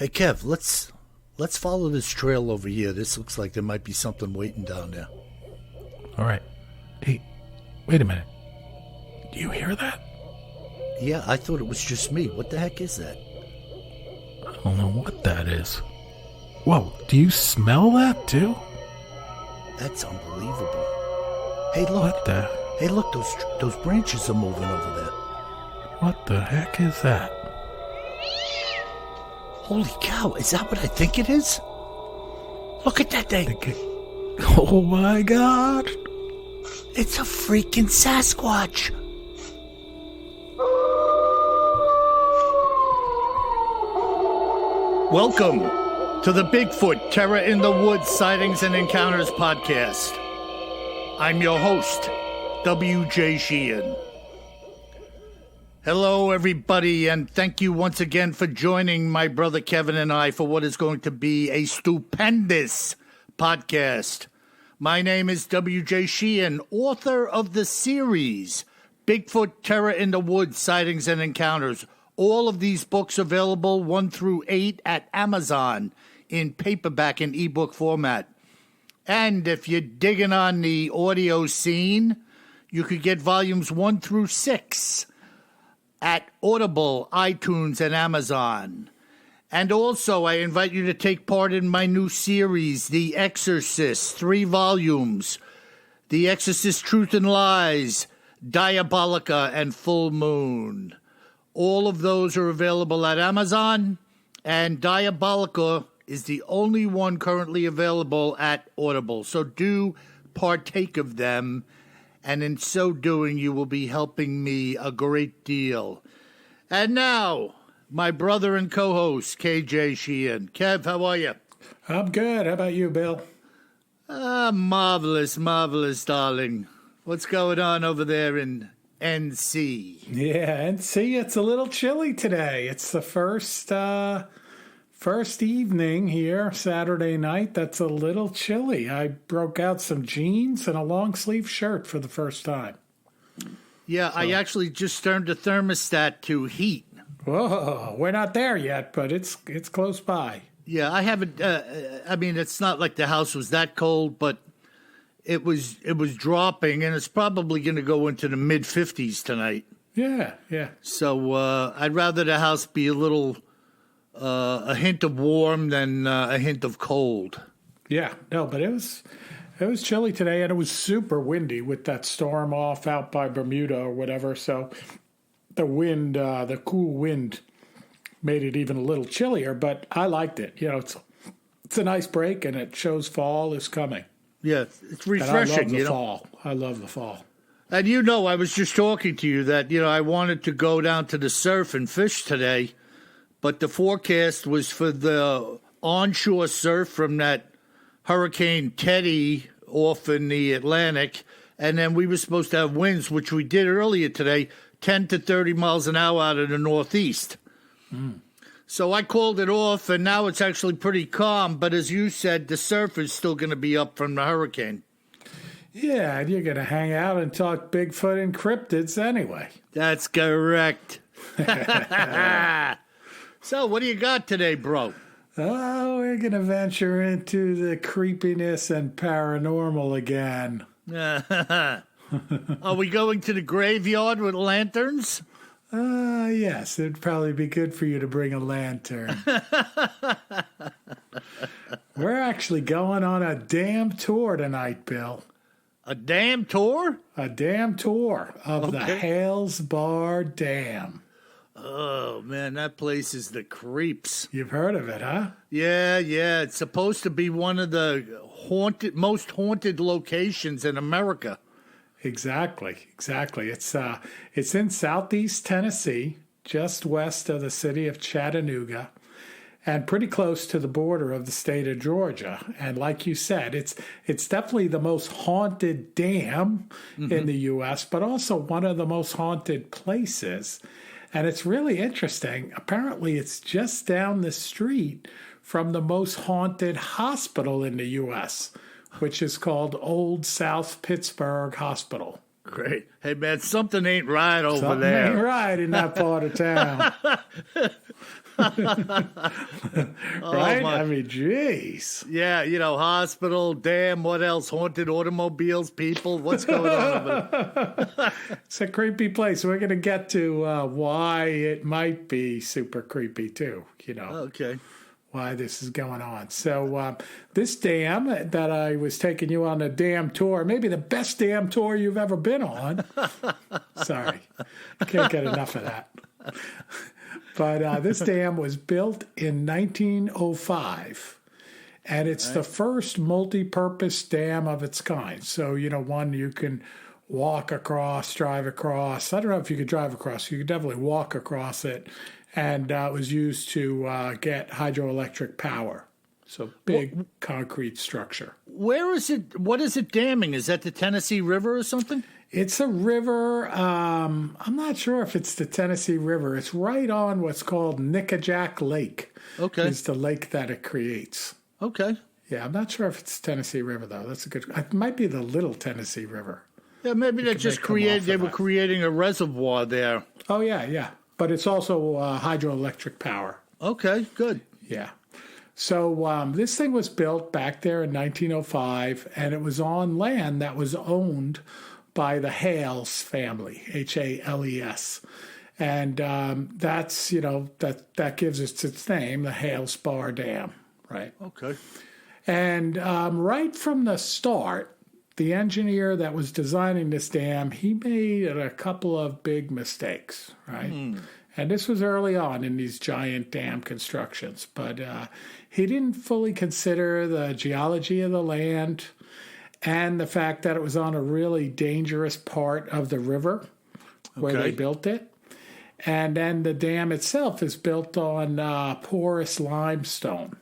Hey Kev, let's follow this trail over here. This looks like there might be something waiting down there. All right. Hey, wait a minute. Do you hear that? Yeah, I thought it was just me. What the heck is that? I don't know what that is. Whoa, do you smell that too? That's unbelievable. Hey, look. What the? Hey, look, those branches are moving over there. What the heck is that? Holy cow, is that what I think it is? Look at that thing. Oh my God. It's a freaking Sasquatch. Welcome to the Bigfoot TIW Sightings and Encounters podcast. I'm your host, W.J. Sheehan. Hello, everybody, and thank you once again for joining my brother Kevin and I for what is going to be a stupendous podcast. My name is W.J. Sheehan, author of the series Bigfoot TIW Sightings and Encounters. All of these books available 1 through 8 at Amazon in paperback and ebook format. And if you're digging on the audio scene, you could get volumes 1 through 6 at Audible, iTunes, and Amazon. And also, I invite you to take part in my new series, The Exorcist, 3 volumes. The Exorcist, Truth and Lies, Diabolica, and Full Moon. All of those are available at Amazon, and Diabolica is the only one currently available at Audible. So do partake of them, and in so doing, you will be helping me a great deal. And now, my brother and co-host, KJ Sheehan. Kev, how are you? I'm good. How about you, Bill? Marvelous, marvelous, darling. What's going on over there in NC? Yeah, NC, it's a little chilly today. It's the first evening here, Saturday night, that's a little chilly. I broke out some jeans and a long sleeve shirt for the first time. Yeah, so. I actually just turned the thermostat to heat. Whoa, we're not there yet, but it's close by. Yeah, I haven't, it's not like the house was that cold, but it was dropping, and it's probably going to go into the mid-50s tonight. Yeah. So I'd rather the house be a little, a hint of warm than a hint of cold. Yeah, no, but it was chilly today, and it was super windy with that storm off out by Bermuda or whatever. So the wind, the cool wind, made it even a little chillier. But I liked it. You know, it's a nice break, and it shows fall is coming. Yeah, it's refreshing. And I love the fall. I love the fall. And I was just talking to you that I wanted to go down to the surf and fish today, but the forecast was for the onshore surf from that Hurricane Teddy off in the Atlantic, and then we were supposed to have winds, which we did earlier today, 10 to 30 miles an hour out of the northeast. So I called it off, and now it's actually pretty calm, but as you said, the surf is still going to be up from the hurricane. Yeah, and you're going to hang out and talk Bigfoot and cryptids anyway. That's correct. So, what do you got today, bro? Oh, we're going to venture into the creepiness and paranormal again. Are we going to the graveyard with lanterns? Yes, it'd probably be good for you to bring a lantern. We're actually going on a dam tour tonight, Bill. A dam tour? A dam tour of the Hales Barr Dam. Oh, man, that place is the creeps. You've heard of it, huh? Yeah. It's supposed to be one of the most haunted locations in America. Exactly. It's in southeast Tennessee, just west of the city of Chattanooga, and pretty close to the border of the state of Georgia. And like you said, it's definitely the most haunted dam in the U.S., but also one of the most haunted places. And it's really interesting. Apparently, it's just down the street from the most haunted hospital in the U.S., which is called Old South Pittsburgh Hospital. Great. Hey, man, something ain't right over Something there. ain't right in that part of town. Right? I mean, jeez. Yeah, hospital, dam, what else? Haunted automobiles, people. What's going on over there? It's a creepy place. We're going to get to why it might be super creepy, too, Okay. why this is going on. So this dam that I was taking you on a dam tour, maybe the best dam tour you've ever been on. Sorry, can't get enough of that. But this dam was built in 1905, and it's the first multi-purpose dam of its kind. So, one you can walk across, drive across. I don't know if you could drive across. You could definitely walk across it. And it was used to get hydroelectric power. So big concrete structure. Where is it? What is it damming? Is that the Tennessee River or something? It's a river. I'm not sure if it's the Tennessee River. It's right on what's called Nickajack Lake. Okay. Is the lake that it creates. Okay. Yeah, I'm not sure if it's Tennessee River, though. That's a good... It might be the Little Tennessee River. Yeah, maybe they just created... They were creating a reservoir there. Oh, yeah. But it's also hydroelectric power. Okay, good. Yeah. So this thing was built back there in 1905, and it was on land that was owned by the Hales family, Hales. And that's, that gives it its name, the Hales Barr Dam, right? Okay. And right from the start, the engineer that was designing this dam, he made a couple of big mistakes, right? And this was early on in these giant dam constructions. But he didn't fully consider the geology of the land and the fact that it was on a really dangerous part of the river where they built it. And then the dam itself is built on porous limestone.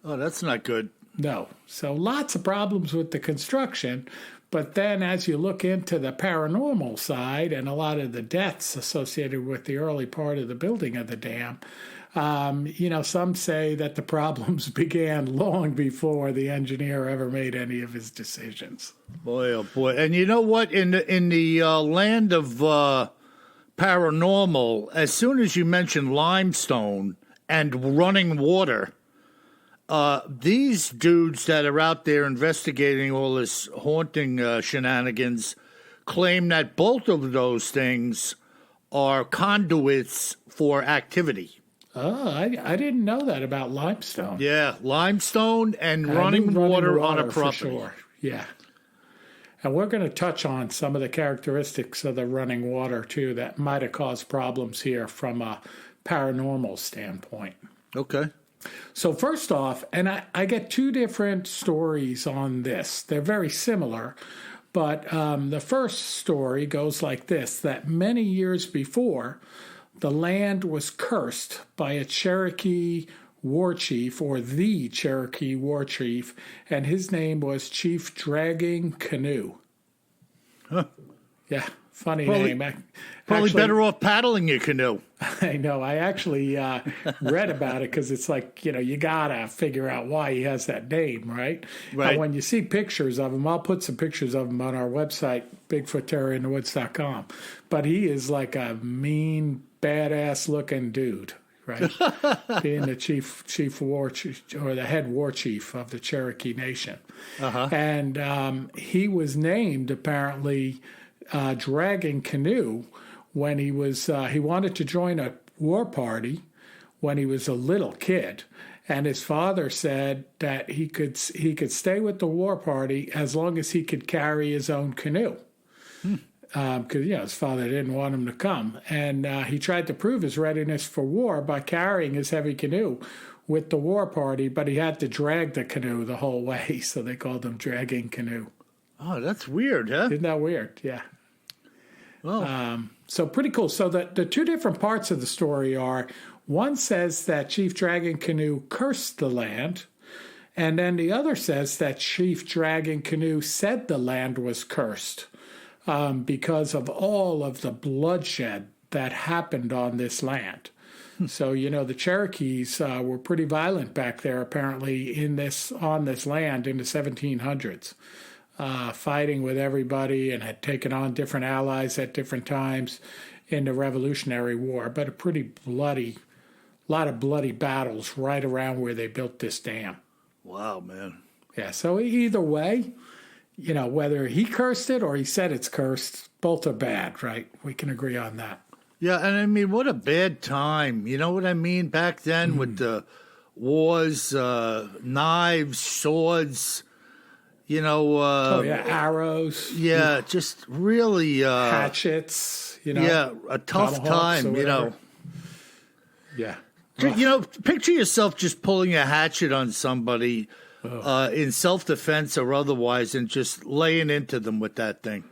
Oh, that's not good. No. So lots of problems with the construction. But then as you look into the paranormal side and a lot of the deaths associated with the early part of the building of the dam, some say that the problems began long before the engineer ever made any of his decisions. Boy, oh boy. And you know what? In the land of paranormal, as soon as you mention limestone and running water, these dudes that are out there investigating all this haunting shenanigans claim that both of those things are conduits for activity. Oh, I didn't know that about limestone. Yeah, limestone and running water on a property. For sure. Yeah. And we're going to touch on some of the characteristics of the running water, too, that might have caused problems here from a paranormal standpoint. Okay. So first off, and I get two different stories on this. They're very similar, but the first story goes like this, that many years before, the land was cursed by a Cherokee war chief, or the Cherokee war chief, and his name was Chief Dragging Canoe. Huh. Yeah, funny name. Probably better off paddling your canoe. I know. I actually read about it because it's like, you got to figure out why he has that name, right? Right. And when you see pictures of him, I'll put some pictures of him on our website, BigfootTerrorInTheWoods.com. But he is like a mean, badass-looking dude, right? Being the chief war chief, or the head war chief of the Cherokee Nation. Uh-huh. And he was named, apparently, Dragging Canoe when he was he wanted to join a war party when he was a little kid, and his father said that he could stay with the war party as long as he could carry his own canoe, because his father didn't want him to come, and he tried to prove his readiness for war by carrying his heavy canoe with the war party, but he had to drag the canoe the whole way, so they called him Dragging Canoe. Oh, that's weird, huh? Isn't that weird? Yeah. Oh. So pretty cool. So the two different parts of the story are, one says that Chief Dragging Canoe cursed the land, and then the other says that Chief Dragging Canoe said the land was cursed because of all of the bloodshed that happened on this land. So, the Cherokees were pretty violent back there, apparently, on this land in the 1700s. fighting with everybody and had taken on different allies at different times in the Revolutionary War, but a pretty lot of bloody battles right around where they built this dam. Wow, man. Yeah, so either way, whether he cursed it or he said it's cursed, both are bad, right? We can agree on that. Yeah, and I mean, what a bad time. You know what I mean? Back then with the wars, knives, swords, arrows. Yeah, just really... hatchets, Yeah, a tough time, Yeah. Picture yourself just pulling a hatchet on somebody in self-defense or otherwise and just laying into them with that thing.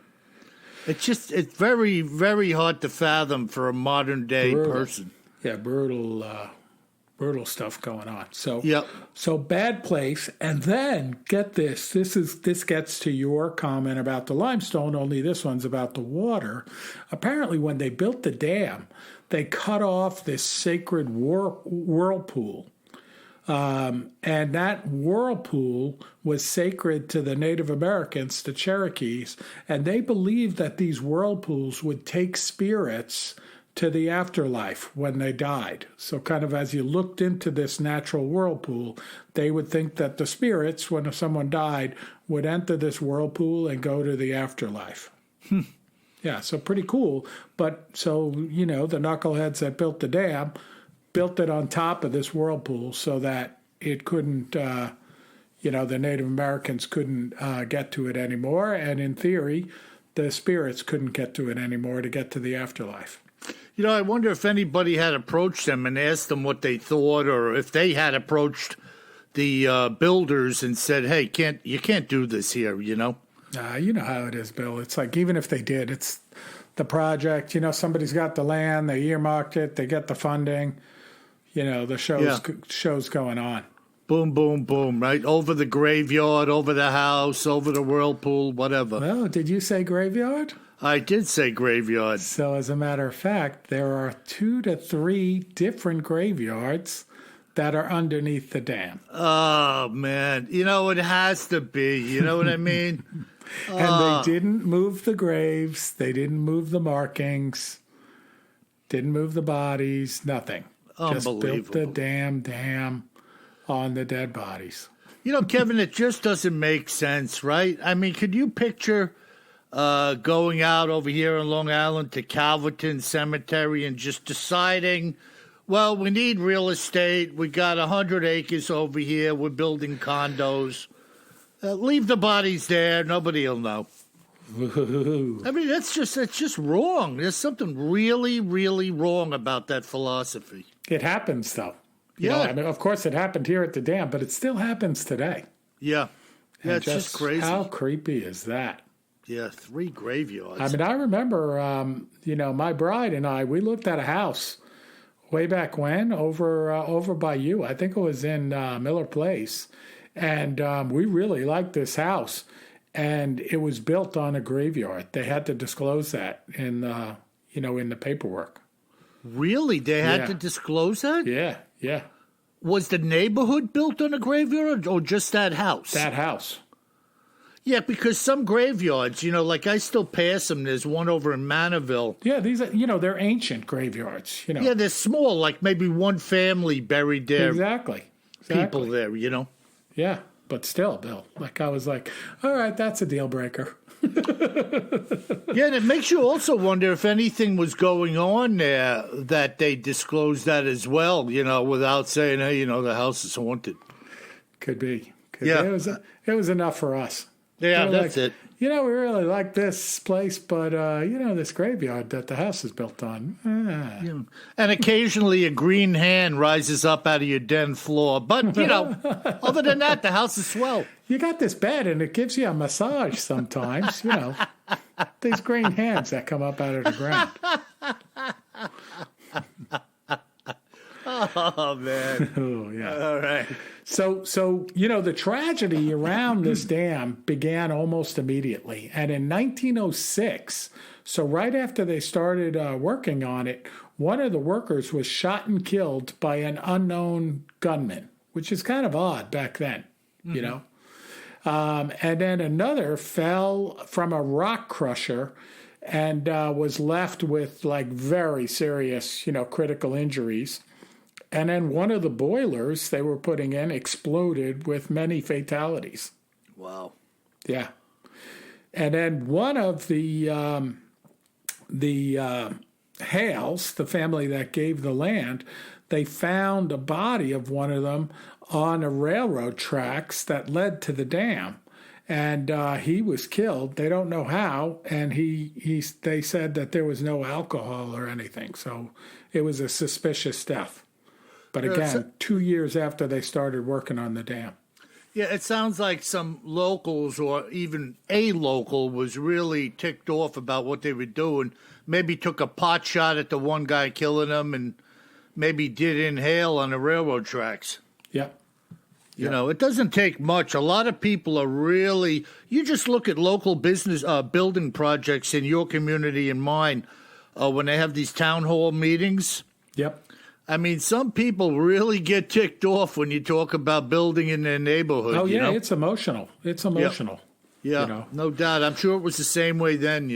It's very, very hard to fathom for a modern-day person. Yeah, brutal stuff going on. So, yep. So bad place. And then, get this. This gets to your comment about the limestone, only this one's about the water. Apparently, when they built the dam, they cut off this sacred whirlpool. And that whirlpool was sacred to the Native Americans, the Cherokees, and they believed that these whirlpools would take spirits to the afterlife when they died. So kind of as you looked into this natural whirlpool, they would think that the spirits, when someone died, would enter this whirlpool and go to the afterlife. Yeah, so pretty cool. But so, the knuckleheads that built the dam built it on top of this whirlpool so that it couldn't, the Native Americans couldn't get to it anymore. And in theory, the spirits couldn't get to it anymore to get to the afterlife. I wonder if anybody had approached them and asked them what they thought, or if they had approached the builders and said, hey, you can't do this here, you know how it is, Bill. It's like, even if they did, it's the project, somebody's got the land, they earmarked it, they get the funding. The show's going on. Boom, boom, boom, right? Over the graveyard, over the house, over the whirlpool, whatever. Well, did you say graveyard? I did say graveyard. So as a matter of fact, there are 2 to 3 different graveyards that are underneath the dam. Oh, man. It has to be. You know what I mean? And they didn't move the graves. They didn't move the markings. Didn't move the bodies. Nothing. Just built the dam on the dead bodies. Kevin, it just doesn't make sense, right? I mean, could you picture going out over here in Long Island to Calverton Cemetery and just deciding, well, we need real estate. We got 100 acres over here. We're building condos. Leave the bodies there. Nobody will know. I mean, it's just wrong. There's something really, really wrong about that philosophy. It happens, though. Yeah. Of course, it happened here at the dam, but it still happens today. Yeah. Yeah, it's just crazy. How creepy is that? Yeah, 3 graveyards. I mean, I remember, my bride and I, we looked at a house way back when over by you. I think it was in Miller Place. And we really liked this house. And it was built on a graveyard. They had to disclose that in the paperwork. Really? They had to disclose that? Yeah. Was the neighborhood built on a graveyard or just that house? That house. Yeah, because some graveyards, like I still pass them. There's one over in Manorville. Yeah, these are, they're ancient graveyards, Yeah, they're small, like maybe one family buried there. Exactly. People there, Yeah, but still, Bill, I was like, all right, that's a deal breaker. Yeah, and it makes you also wonder if anything was going on there that they disclosed that as well, without saying, hey, the house is haunted. Could be. Yeah. It was enough for us. Yeah, that's it. We really like this place, but, this graveyard that the house is built on. Yeah. And occasionally a green hand rises up out of your den floor. But, other than that, the house is swell. You got this bed, and it gives you a massage sometimes, These green hands that come up out of the ground. Oh, man. Oh, yeah. All right. So the tragedy around this dam began almost immediately. And in 1906, so right after they started working on it, one of the workers was shot and killed by an unknown gunman, which is kind of odd back then, And then another fell from a rock crusher and was left with like very serious, critical injuries. And then one of the boilers they were putting in exploded with many fatalities. Wow. Yeah. And then one of the Hales, the family that gave the land, they found a body of one of them on a railroad tracks that led to the dam. And he was killed. They don't know how. And they said that there was no alcohol or anything. So it was a suspicious death. But again, 2 years after they started working on the dam. Yeah, it sounds like some locals or even a local was really ticked off about what they were doing. Maybe took a pot shot at the one guy killing them and maybe did inhale on the railroad tracks. Yep. You know, it doesn't take much. A lot of people are really, you just look at local business building projects in your community and mine when they have these town hall meetings. Yep. I mean, some people really get ticked off when you talk about building in their neighborhood. Oh, yeah, you know? It's emotional. It's emotional. Yeah, no doubt. I'm sure it was the same way then,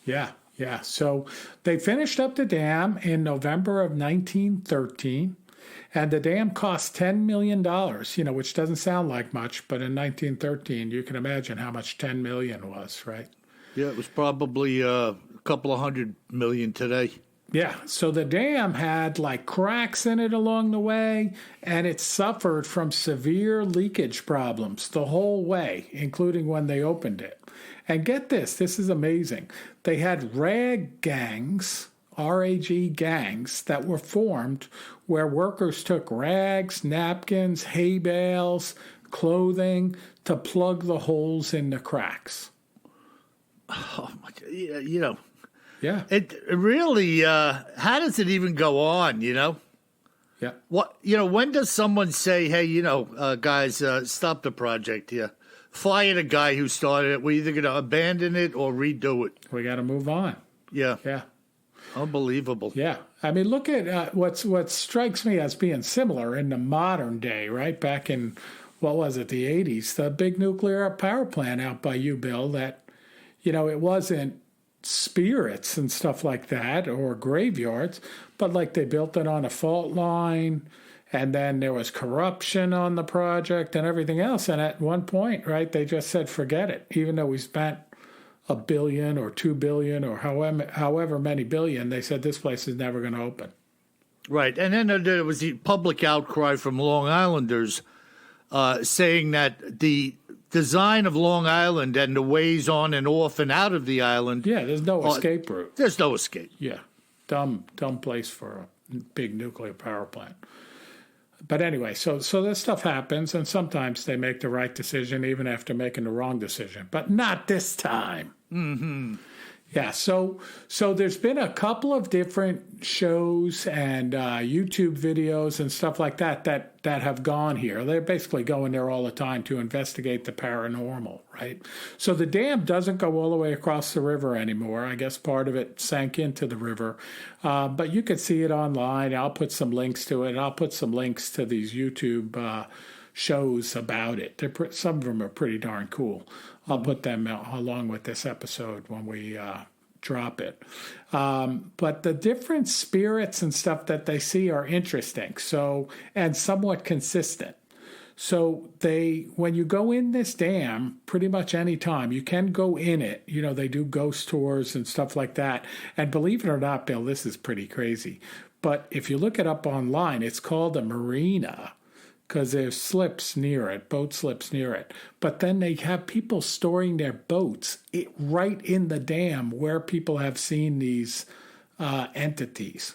Yeah, yeah. So they finished up the dam in November of 1913, and the dam cost $10 million, which doesn't sound like much, but in 1913, you can imagine how much $10 million was, right? Yeah, it was probably a couple of $100 million today. Yeah, so the dam had like cracks in it along the way, and it suffered from severe leakage problems the whole way, including when they opened it. And get this is amazing. They had rag gangs, RAG gangs, that were formed where workers took rags, napkins, hay bales, clothing to plug the holes in the cracks. Oh, Yeah. It really, how does it even go on, Yeah. What, when does someone say, hey, guys, stop the project here? Fire the guy who started it. We're either going to abandon it or redo it. We got to move on. Yeah. Yeah. Unbelievable. Yeah. I mean, look at what strikes me as being similar in the modern day, right? Back in, what was it, the 80s, the big nuclear power plant out by you, Bill, that, it wasn't spirits and stuff like that or graveyards, but like they built it on a fault line, and then there was corruption on the project and everything else. And at one point, right, they just said, forget it. Even though we spent $1 billion or $2 billion or however many billion, they said this place is never going to open. Right. And then there was the public outcry from Long Islanders saying that the design of Long Island and the ways on and off and out of the island. Yeah, there's no escape route. There's no escape. Yeah. Dumb place for a big nuclear power plant. But anyway, so this stuff happens, and sometimes they make the right decision even after making the wrong decision. But not this time. Mm-hmm. Yeah, so there's been a couple of different shows and YouTube videos and stuff like that have gone here. They're basically going there all the time to investigate the paranormal, right? So the dam doesn't go all the way across the river anymore. I guess part of it sank into the river. But you can see it online. I'll put some links to it. I'll put some links to these YouTube shows about it. Some of them are pretty darn cool. I'll put them along with this episode when we drop it. But the different spirits and stuff that they see are interesting, and somewhat consistent. So when you go in this dam, pretty much any time, you can go in it. They do ghost tours and stuff like that. And believe it or not, Bill, this is pretty crazy. But if you look it up online, it's called a marina, because there's slips near it, boat slips near it. But then they have people storing their boats right in the dam where people have seen these entities.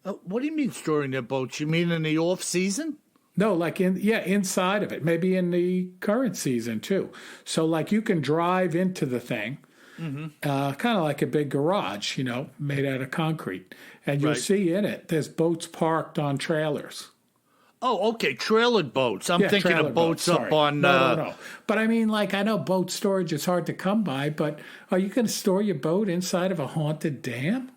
What do you mean storing their boats? You mean in the off season? No, like inside of it, maybe in the current season too. So like you can drive into the thing, kind of like a big garage, made out of concrete. And you'll see in it, there's boats parked on trailers. Oh, okay, trailered boats. I'm thinking of boats up on... No. But I mean, I know boat storage is hard to come by, but are you going to store your boat inside of a haunted dam?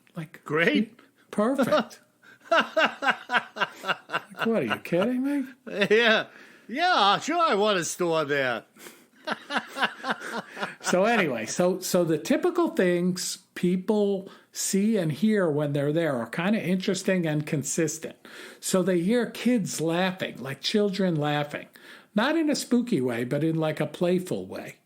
Great. Perfect. What, are you kidding me? Yeah. Yeah, sure, I want a store there. So anyway, so the typical things people see and hear when they're there are kind of interesting and consistent. So they hear kids laughing, like children laughing, not in a spooky way, but in like a playful way.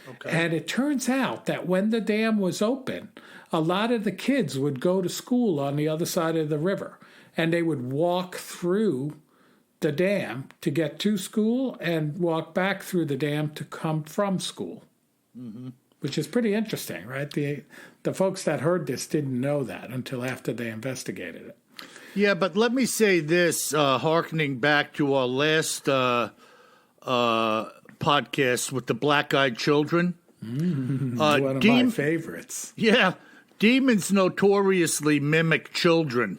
Okay. And it turns out that when the dam was open, a lot of the kids would go to school on the other side of the river, and they would walk through the dam to get to school and walk back through the dam to come from school, which is pretty interesting, right? The folks that heard this didn't know that until after they investigated it. Yeah, but let me say this, hearkening back to our last podcast with the black-eyed children. One of my favorites. Yeah, demons notoriously mimic children.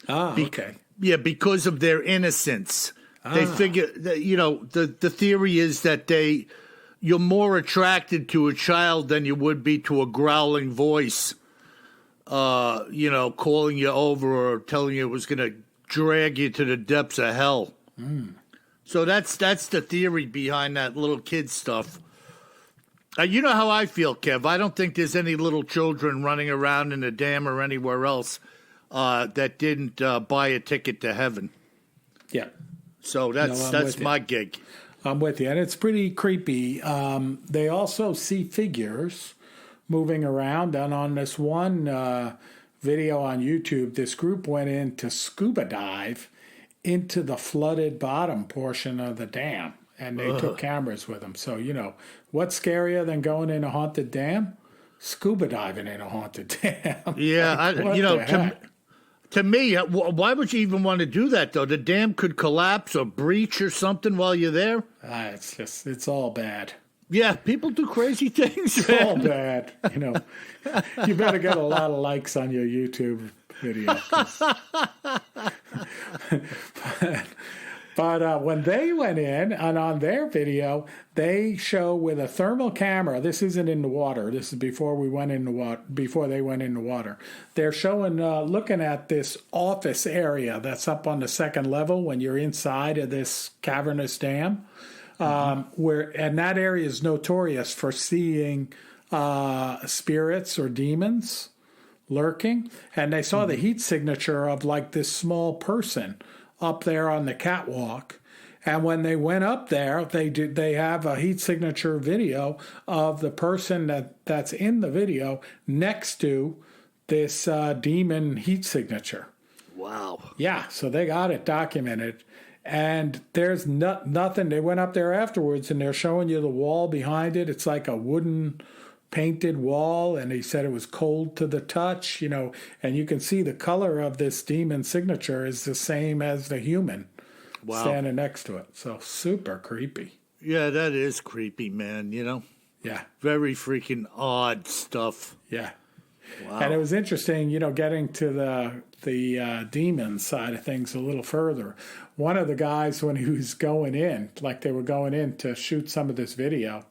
Okay. Yeah, because of their innocence. They figure that, the theory is that you're more attracted to a child than you would be to a growling voice, calling you over or telling you it was going to drag you to the depths of hell. So that's the theory behind that little kid stuff. You know how I feel, Kev. I don't think there's any little children running around in the dam or anywhere else that didn't buy a ticket to heaven. Yeah. So that's my gig. I'm with you. And it's pretty creepy. They also see figures moving around. And on this one video on YouTube, this group went in to scuba dive into the flooded bottom portion of the dam. And they took cameras with them. So, what's scarier than going in a haunted dam? Scuba diving in a haunted dam. Yeah, to me, why would you even want to do that, though? The dam could collapse or breach or something while you're there. It's all bad. Yeah, people do crazy things. It's all bad. You better get a lot of likes on your YouTube video. But when they went in, and on their video, they show with a thermal camera. This isn't in the water. This is before we went in the water. Before they went in the water, they're showing, looking at this office area that's up on the second level when you're inside of this cavernous dam, and that area is notorious for seeing spirits or demons lurking. And they saw the heat signature of like this small person up there on the catwalk. And when they went up there, they have a heat signature video of the person that's in the video next to this demon heat signature. Wow. Yeah, so they got it documented. And there's nothing. They went up there afterwards, and they're showing you the wall behind it. It's like a wooden painted wall, and he said it was cold to the touch, and you can see the color of this demon signature is the same as the human standing next to it. So super creepy. Yeah, that is creepy, man, Yeah. Very freaking odd stuff. Yeah. Wow. And it was interesting, getting to the demon side of things a little further. One of the guys, when he was going in, like they were going in to shoot some of this video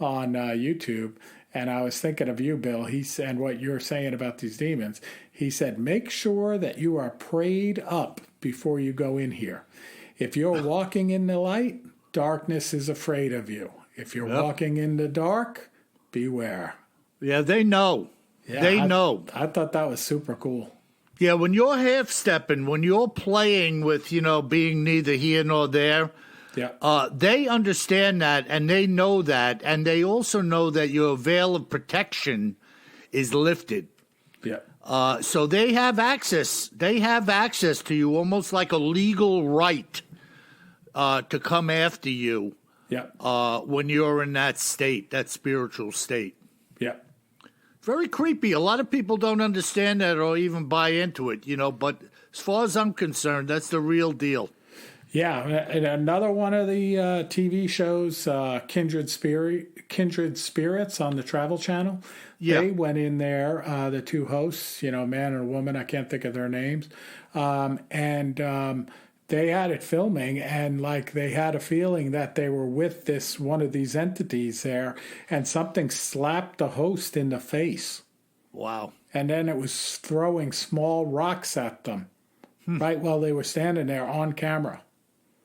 on YouTube, and I was thinking of you, Bill. He said, what you're saying about these demons. He said, make sure that you are prayed up before you go in here. If you're walking in the light, darkness is afraid of you. If you're walking in the dark, beware. Yeah, they know. Yeah, they know. I thought that was super cool. Yeah, when you're half-stepping, when you're playing with, being neither here nor there, they understand that, and they know that, and they also know that your veil of protection is lifted. Yeah. So they have access. They have access to you, almost like a legal right to come after you. Yeah. When you're in that state, that spiritual state. Yeah. Very creepy. A lot of people don't understand that or even buy into it, But as far as I'm concerned, that's the real deal. Yeah, and another one of the TV shows, Kindred Spirits on the Travel Channel. Yeah. They went in there, the two hosts, man and a woman, I can't think of their names, and they had it filming, and like they had a feeling that they were with one of these entities there, and something slapped the host in the face. Wow. And then it was throwing small rocks at them right while they were standing there on camera.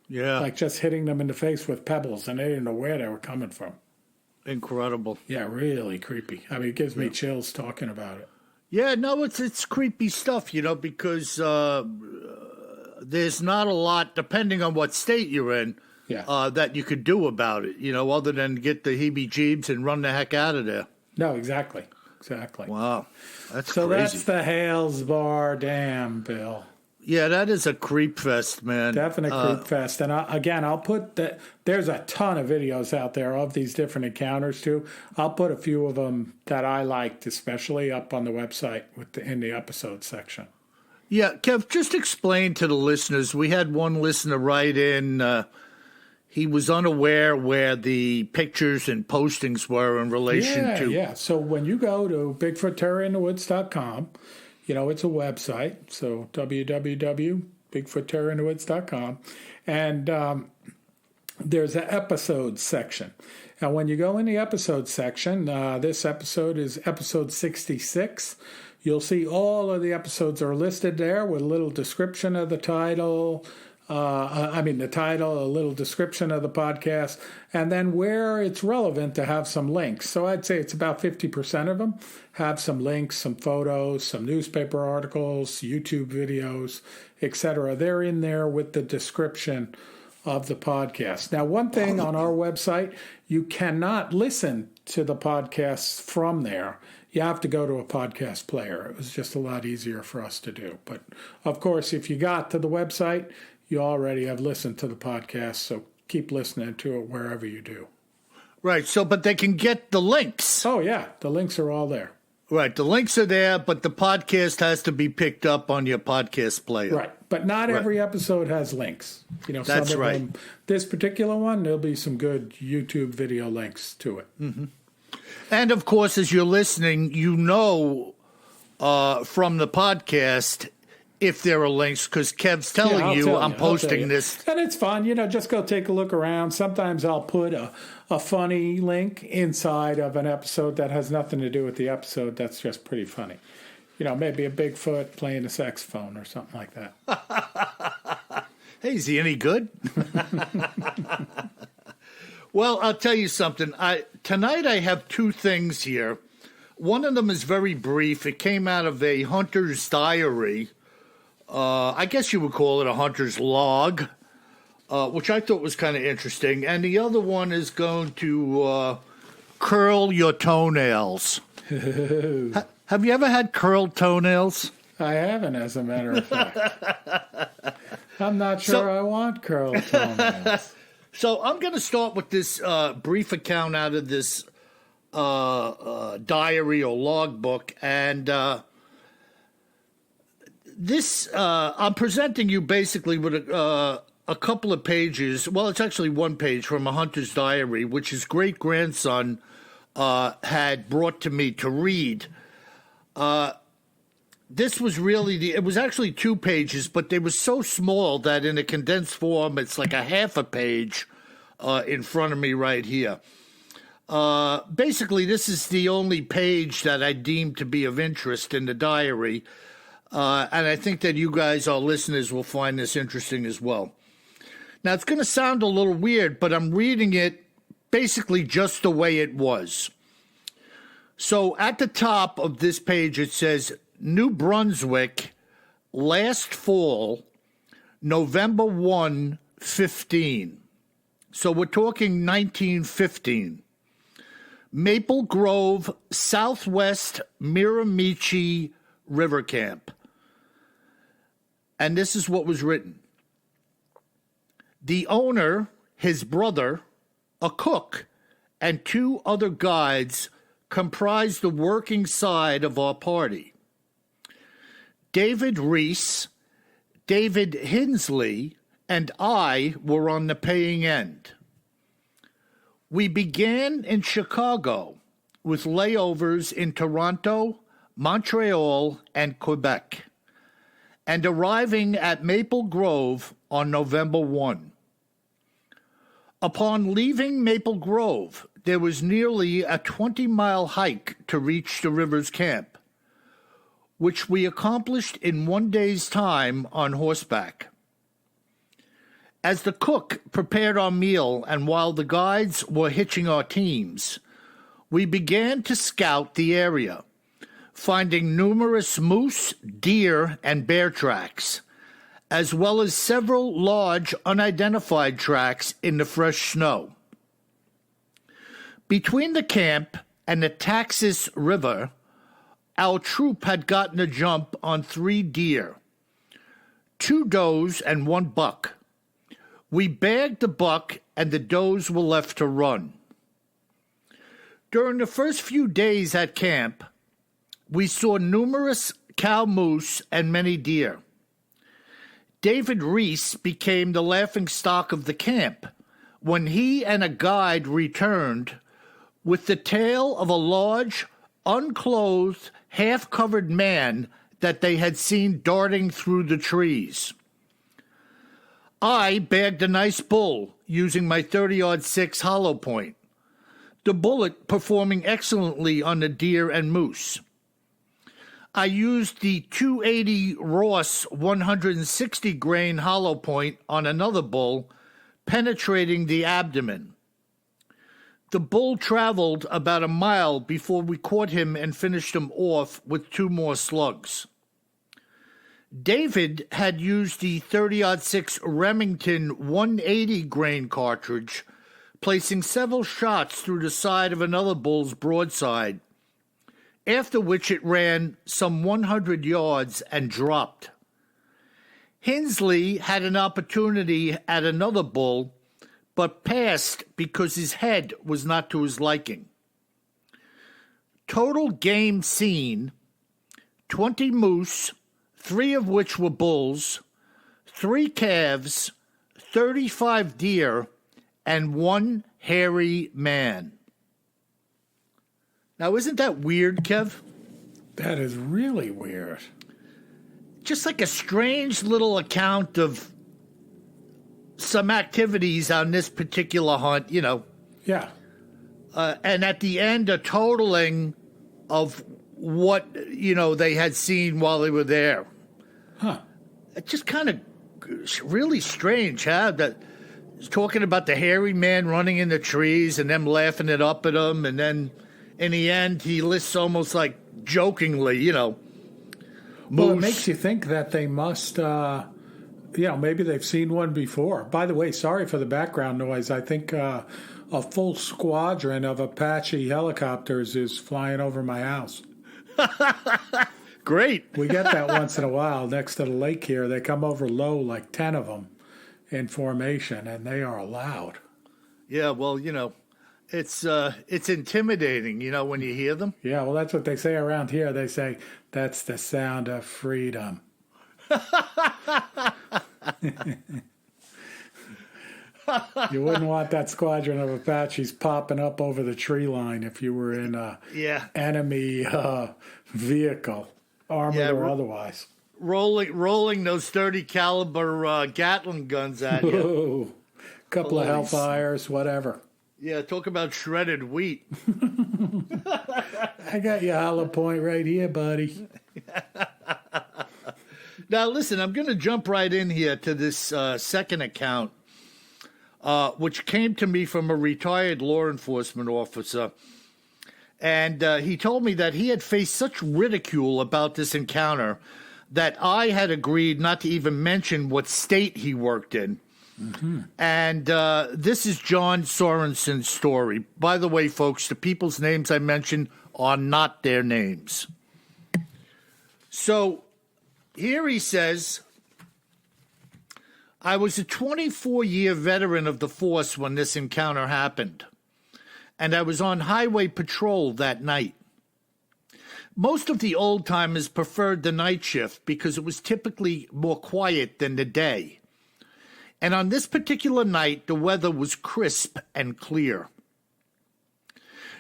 Yeah. Like just hitting them in the face with pebbles, and they didn't know where they were coming from. Incredible. Yeah, really creepy. I mean, it gives me chills talking about it. Yeah, no, it's creepy stuff, because there's not a lot, depending on what state you're in, that you could do about it, other than get the heebie-jeebs and run the heck out of there. No, exactly. Wow, that's so crazy. That's the Hales Barr Dam, Bill. Yeah, that is a creep fest, man. Definite creep fest. And I'll put that. There's a ton of videos out there of these different encounters too. I'll put a few of them that I liked, especially up on the website in the episode section. Yeah, Kev, just explain to the listeners. We had one listener write in. He was unaware where the pictures and postings were in relation to. Yeah. So when you go to BigfootTerrorInTheWoods.com, it's a website, so www.bigfootterrorInTheWoods.com, and there's an episode section. And when you go in the episode section, this episode is episode 66. You'll see all of the episodes are listed there with a little description of the title, the title, a little description of the podcast, and then where it's relevant to have some links. So I'd say it's about 50% of them have some links, some photos, some newspaper articles, YouTube videos, etc. They're in there with the description of the podcast. Now, one thing on our website, you cannot listen to the podcasts from there. You have to go to a podcast player. It was just a lot easier for us to do. But, of course, if you got to the website, you already have listened to the podcast, so keep listening to it wherever you do. Right, but they can get the links. Oh, yeah, the links are all there. Right, the links are there, but the podcast has to be picked up on your podcast player. Right, but not every episode has links. That's some of right. them, this particular one, there'll be some good YouTube video links to it. Mm-hmm. And, of course, as you're listening, from the podcast if there are links, because Kev's telling I'm posting this. And it's fun. Just go take a look around. Sometimes I'll put a funny link inside of an episode that has nothing to do with the episode. That's just pretty funny. Maybe a Bigfoot playing a saxophone or something like that. Hey, is he any good? Well, I'll tell you something. Tonight I have two things here. One of them is very brief. It came out of a hunter's diary. I guess you would call it a hunter's log, which I thought was kind of interesting. And the other one is going to curl your toenails. Have you ever had curled toenails? I haven't, as a matter of fact. I'm not sure I want curled toenails. So I'm going to start with this brief account out of this diary or logbook. And this, I'm presenting you basically with a couple of pages. Well, it's actually one page from a hunter's diary, which his great-grandson had brought to me to read. This was really it was actually 2 pages, but they were so small that in a condensed form, it's like a half a page in front of me right here. Basically, this is the only page that I deem to be of interest in the diary. And I think that you guys, our listeners, will find this interesting as well. Now, it's going to sound a little weird, but I'm reading it basically just the way it was. So at the top of this page, it says, New Brunswick, last fall, November 1, 15. So we're talking 1915. Maple Grove, Southwest Miramichi River Camp. And this is what was written. The owner, his brother, a cook, and 2 other guides comprised the working side of our party. David Reese, David Hinsley, and I were on the paying end. We began in Chicago with layovers in Toronto, Montreal, and Quebec, and arriving at Maple Grove on November 1. Upon leaving Maple Grove, there was nearly a 20-mile hike to reach the river's camp, which we accomplished in 1 day's time on horseback. As the cook prepared our meal and while the guides were hitching our teams, we began to scout the area, finding numerous moose, deer, and bear tracks, as well as several large unidentified tracks in the fresh snow. Between the camp and the Taxis River, our troop had gotten a jump on 3 deer, 2 does and 1 buck. We bagged the buck and the does were left to run. During the first few days at camp, we saw numerous cow moose and many deer. David Reese became the laughingstock of the camp when he and a guide returned with the tale of a large, unclothed, half-covered man that they had seen darting through the trees. I bagged a nice bull using my 30-06 hollow point, the bullet performing excellently on the deer and moose. I used the 280 Ross 160 grain hollow point on another bull, penetrating the abdomen. The bull traveled about a mile before we caught him and finished him off with 2 more slugs. David had used the 30-06 Remington 180 grain cartridge, placing several shots through the side of another bull's broadside, after which it ran some 100 yards and dropped. Hinsley had an opportunity at another bull, but passed because his head was not to his liking. Total game seen, 20 moose, 3 of which were bulls, 3 calves, 35 deer, and 1 hairy man. Now, isn't that weird, Kev? That is really weird. Just like a strange little account of some activities on this particular hunt, you know. Yeah. And at the end, a totaling of what, you know, they had seen while they were there. Huh. It's just kind of really strange, huh? That talking about the hairy man running in the trees and them laughing it up at him, and then in the end, he lists almost like jokingly, you know. Well, it makes you think that they must, maybe they've seen one before. By the way, sorry for the background noise. I think a full squadron of Apache helicopters is flying over my house. Great. We get that once in a while next to the lake here. They come over low, like 10 of them in formation, and they are loud. Yeah, well, you know, it's intimidating, you know, when you hear them. Yeah, well, that's what they say around here. They say, that's the sound of freedom. You wouldn't want that squadron of Apaches popping up over the tree line if you were in a enemy vehicle, armored or otherwise. Rolling those 30 caliber Gatling guns at you. Ooh, couple of Hellfires, whatever. Yeah, talk about shredded wheat. I got your hollow point right here, buddy. Now, listen, I'm going to jump right in here to this second account, which came to me from a retired law enforcement officer. And he told me that he had faced such ridicule about this encounter that I had agreed not to even mention what state he worked in. Mm-hmm. And this is John Sorensen's story. By the way, folks, the people's names I mentioned are not their names. So here he says, I was a 24-year veteran of the force when this encounter happened, and I was on highway patrol that night. Most of the old-timers preferred the night shift because it was typically more quiet than the day. And on this particular night, the weather was crisp and clear.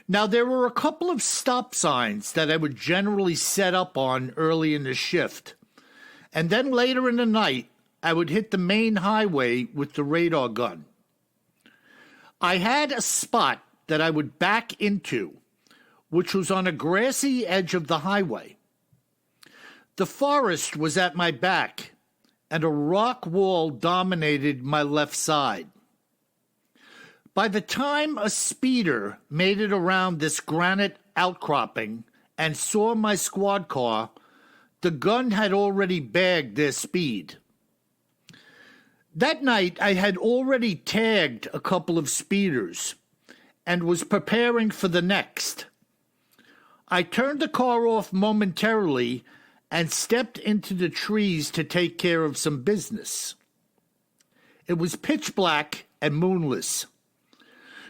Now, there were a couple of stop signs that I would generally set up on early in the shift. And then later in the night, I would hit the main highway with the radar gun. I had a spot that I would back into, which was on a grassy edge of the highway. The forest was at my back, and a rock wall dominated my left side. By the time a speeder made it around this granite outcropping and saw my squad car, the gun had already bagged their speed. That night, I had already tagged a couple of speeders and was preparing for the next. I turned the car off momentarily and stepped into the trees to take care of some business. It was pitch black and moonless.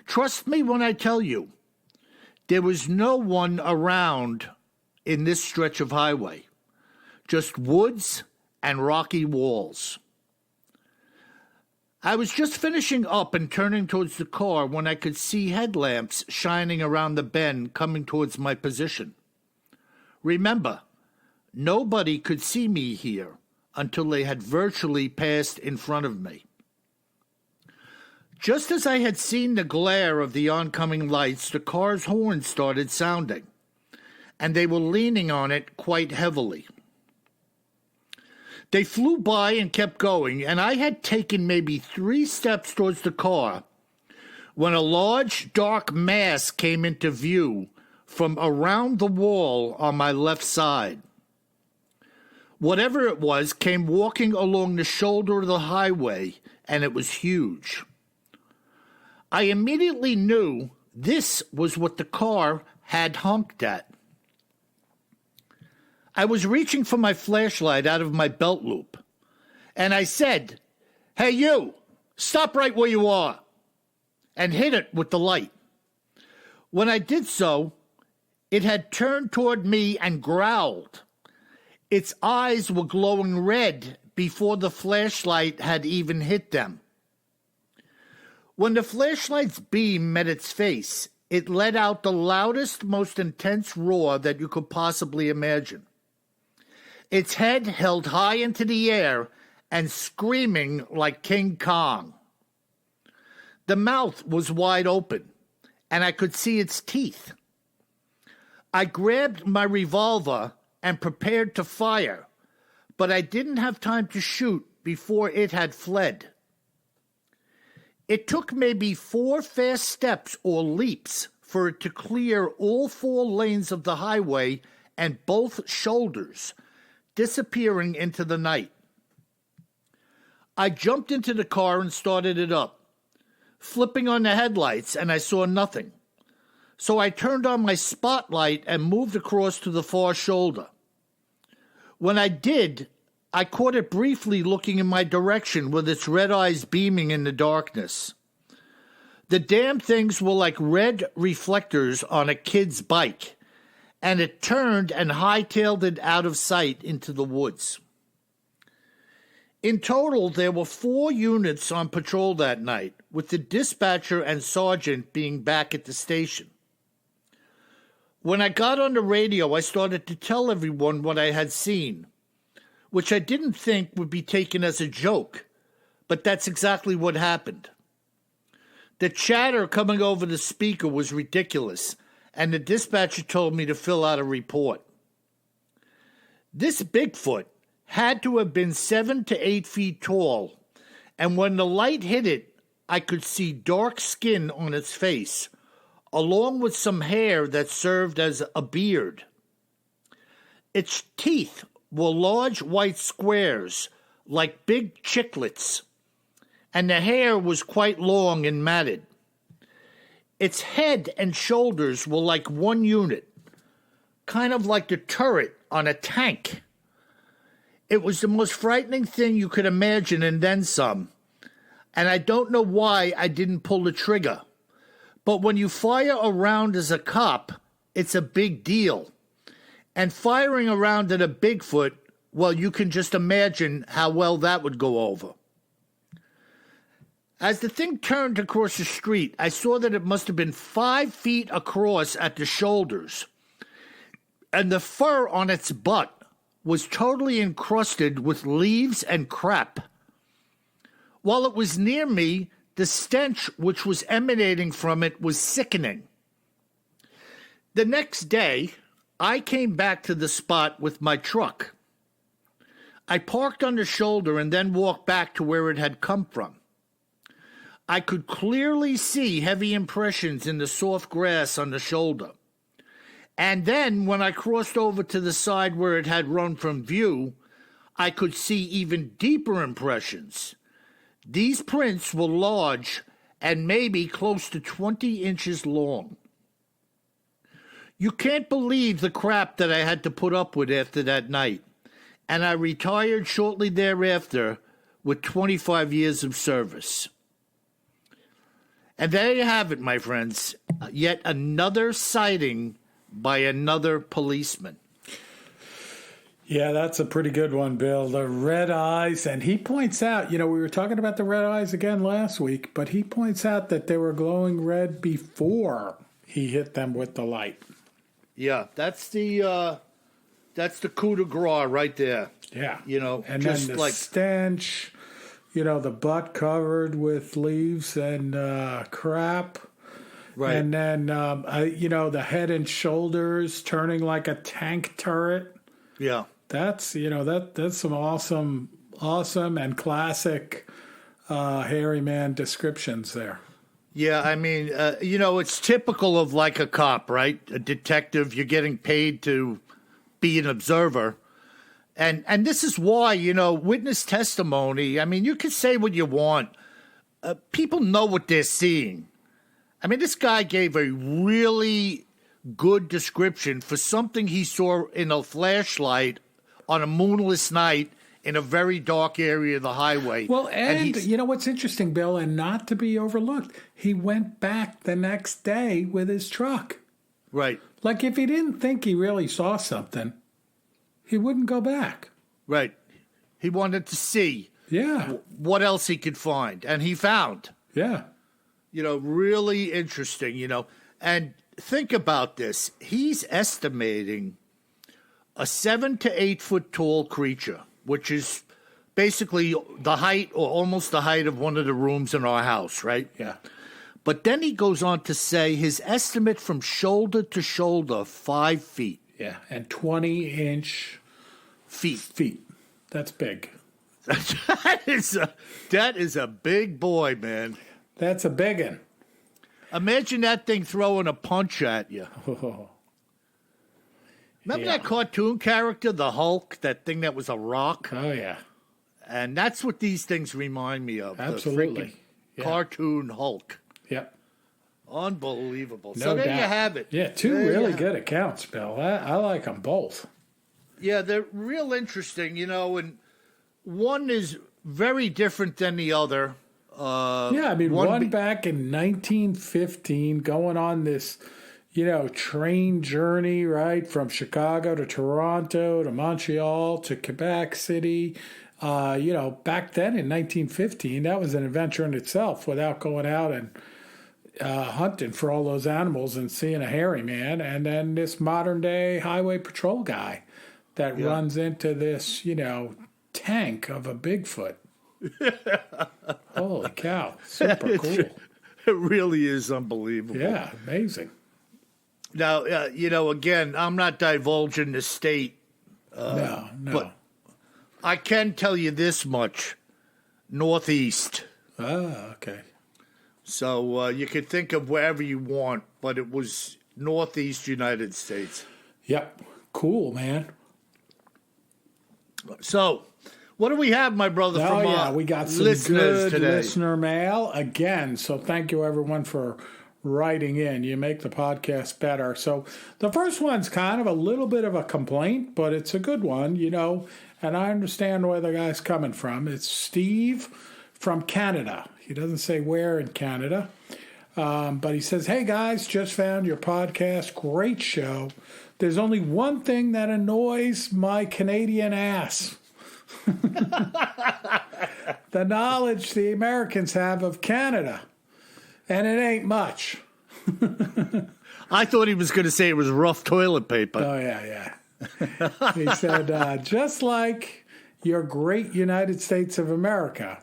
Trust me when I tell you, there was no one around in this stretch of highway, just woods and rocky walls. I was just finishing up and turning towards the car when I could see headlamps shining around the bend coming towards my position. Remember, nobody could see me here until they had virtually passed in front of me. Just as I had seen the glare of the oncoming lights, the car's horn started sounding, and they were leaning on it quite heavily. They flew by and kept going, and I had taken maybe 3 steps towards the car when a large, dark mass came into view from around the wall on my left side. Whatever it was came walking along the shoulder of the highway, and it was huge. I immediately knew this was what the car had honked at. I was reaching for my flashlight out of my belt loop, and I said, "Hey you, stop right where you are," and hit it with the light. When I did so, it had turned toward me and growled. Its eyes were glowing red before the flashlight had even hit them. When the flashlight's beam met its face, it let out the loudest, most intense roar that you could possibly imagine. Its head held high into the air and screaming like King Kong. The mouth was wide open, and I could see its teeth. I grabbed my revolver and prepared to fire, but I didn't have time to shoot before it had fled. It took maybe 4 fast steps or leaps for it to clear all 4 lanes of the highway and both shoulders, disappearing into the night. I jumped into the car and started it up, flipping on the headlights, and I saw nothing. So I turned on my spotlight and moved across to the far shoulder. When I did, I caught it briefly looking in my direction with its red eyes beaming in the darkness. The damn things were like red reflectors on a kid's bike, and it turned and hightailed it out of sight into the woods. In total, there were 4 units on patrol that night, with the dispatcher and sergeant being back at the station. When I got on the radio, I started to tell everyone what I had seen, which I didn't think would be taken as a joke, but that's exactly what happened. The chatter coming over the speaker was ridiculous, and the dispatcher told me to fill out a report. This Bigfoot had to have been 7 to 8 feet tall, and when the light hit it, I could see dark skin on its face, along with some hair that served as a beard. Its teeth were large white squares, like big chiclets, and the hair was quite long and matted. Its head and shoulders were like one unit, kind of like the turret on a tank. It was the most frightening thing you could imagine and then some, and I don't know why I didn't pull the trigger. But when you fire around as a cop, it's a big deal. And firing around at a Bigfoot, well, you can just imagine how well that would go over. As the thing turned across the street, I saw that it must have been 5 feet across at the shoulders, and the fur on its butt was totally encrusted with leaves and crap. While it was near me, the stench which was emanating from it was sickening. The next day, I came back to the spot with my truck. I parked on the shoulder and then walked back to where it had come from. I could clearly see heavy impressions in the soft grass on the shoulder. And then when I crossed over to the side where it had run from view, I could see even deeper impressions. These prints were large and maybe close to 20 inches long. You can't believe the crap that I had to put up with after that night, and I retired shortly thereafter with 25 years of service. And there you have it, my friends, yet another sighting by another policeman. Yeah, that's a pretty good one, Bill. The red eyes. And he points out, we were talking about the red eyes again last week, but he points out that they were glowing red before he hit them with the light. Yeah, that's the coup de grace right there. Yeah. And just then the stench, the butt covered with leaves and crap. Right. And then, the head and shoulders turning like a tank turret. Yeah. That's that's some awesome and classic hairy man descriptions there. Yeah, I mean, it's typical of like a cop, right? A detective, you're getting paid to be an observer. And this is why, witness testimony, I mean, you can say what you want. People know what they're seeing. I mean, this guy gave a really good description for something he saw in a flashlight on a moonless night in a very dark area of the highway. Well, and what's interesting, Bill, and not to be overlooked, he went back the next day with his truck. Right. Like if he didn't think he really saw something, he wouldn't go back. Right. He wanted to see what else he could find, and he found. Yeah. Really interesting, And think about this. He's estimating a 7 to 8 foot tall creature, which is basically the height or almost the height of one of the rooms in our house, right? Yeah. But then he goes on to say his estimate from shoulder to shoulder, 5 feet. Yeah, and 20-inch feet. That's big. That is a big boy, man. That's a big one. Imagine that thing throwing a punch at you. Oh. Remember that cartoon character, the Hulk, that thing that was a rock? Oh, yeah. And that's what these things remind me of. Absolutely. The cartoon Hulk. Yep. Unbelievable. No so there doubt. you have it. Yeah, two really good accounts, Bill. I like them both. Yeah, they're real interesting, and one is very different than the other. One back in 1915, going on this, train journey, right, from Chicago to Toronto to Montreal to Quebec City. Back then in 1915, that was an adventure in itself without going out and hunting for all those animals and seeing a hairy man. And then this modern day highway patrol guy that runs into this, tank of a Bigfoot. Holy cow. Super cool. It really is unbelievable. Yeah, amazing. Now, again, I'm not divulging the state. No. But I can tell you this much. Northeast. Ah, okay. So you could think of wherever you want, but it was Northeast United States. Yep. Cool, man. So, what do we have, my brother, from we got some listeners good today? Listener mail again. So thank you, everyone, for writing in. You make the podcast better. So the first one's kind of a little bit of a complaint, but it's a good one, and I understand where the guy's coming from. It's Steve from Canada. He doesn't say where in Canada, but he says, "Hey, guys, just found your podcast. Great show. There's only one thing that annoys my Canadian ass." The knowledge the Americans have of Canada. And it ain't much. I thought he was going to say it was rough toilet paper. Oh, yeah. He said, just like your great United States of America,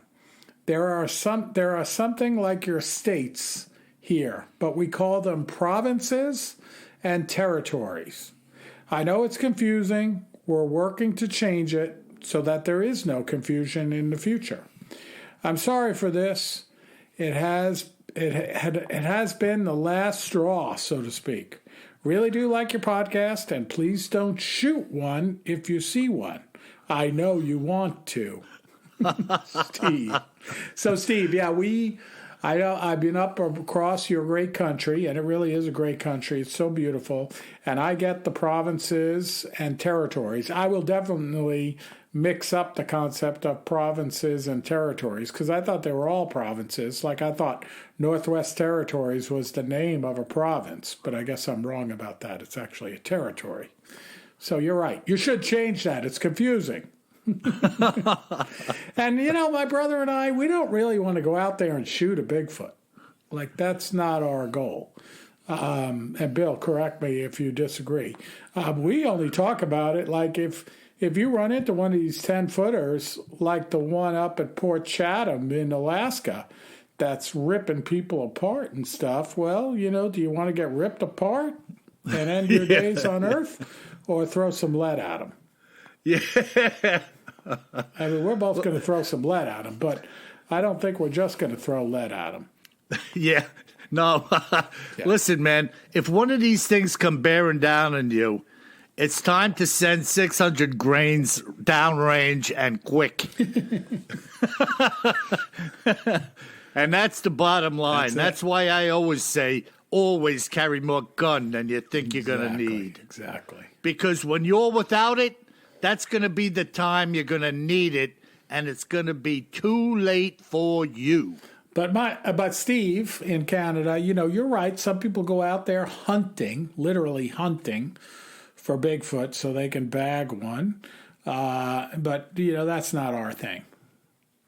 there are something like your states here, but we call them provinces and territories. I know it's confusing. We're working to change it. so that there is no confusion in the future. I'm sorry for this. It has been the last straw, so to speak. Really do like your podcast, and please don't shoot one if you see one. I know you want to. Steve. So, Steve, yeah, I've been up across your great country, and it really is a great country. It's so beautiful. And I get the provinces and territories. I will definitely mix up the concept of provinces and territories because I thought they were all provinces. Like I thought Northwest Territories was the name of a province, but I guess I'm wrong about that. It's actually a territory. So you're right. You should change that. It's confusing. And, my brother and I, we don't really want to go out there and shoot a Bigfoot. Like, that's not our goal. And Bill, correct me if you disagree. We only talk about it like if you run into one of these 10-footers, like the one up at Port Chatham in Alaska, that's ripping people apart and stuff, well, do you want to get ripped apart and end your days on Earth, or throw some lead at them? Yeah. I mean, we're both going to throw some lead at them, but I don't think we're just going to throw lead at them. Yeah. No. Yeah. Listen, man, if one of these things come bearing down on you, it's time to send 600 grains downrange and quick. And that's the bottom line. That's why I always say, always carry more gun than you think you're going to need. Exactly. Because when you're without it, that's going to be the time you're going to need it, and it's going to be too late for you. But Steve, in Canada, you're right. Some people go out there hunting, literally hunting, for Bigfoot so they can bag one. But that's not our thing.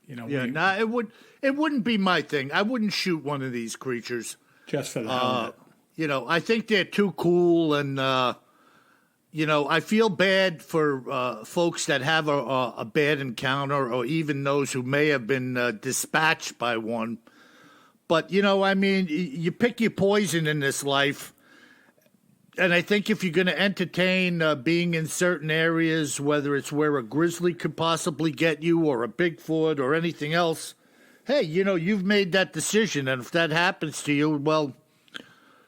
It wouldn't be my thing. I wouldn't shoot one of these creatures just for the hell of it. I think they're too cool, and I feel bad for folks that have a bad encounter, or even those who may have been dispatched by one. But, you pick your poison in this life. And I think if you're going to entertain being in certain areas, whether it's where a grizzly could possibly get you or a Bigfoot or anything else, hey, you've made that decision. And if that happens to you, well,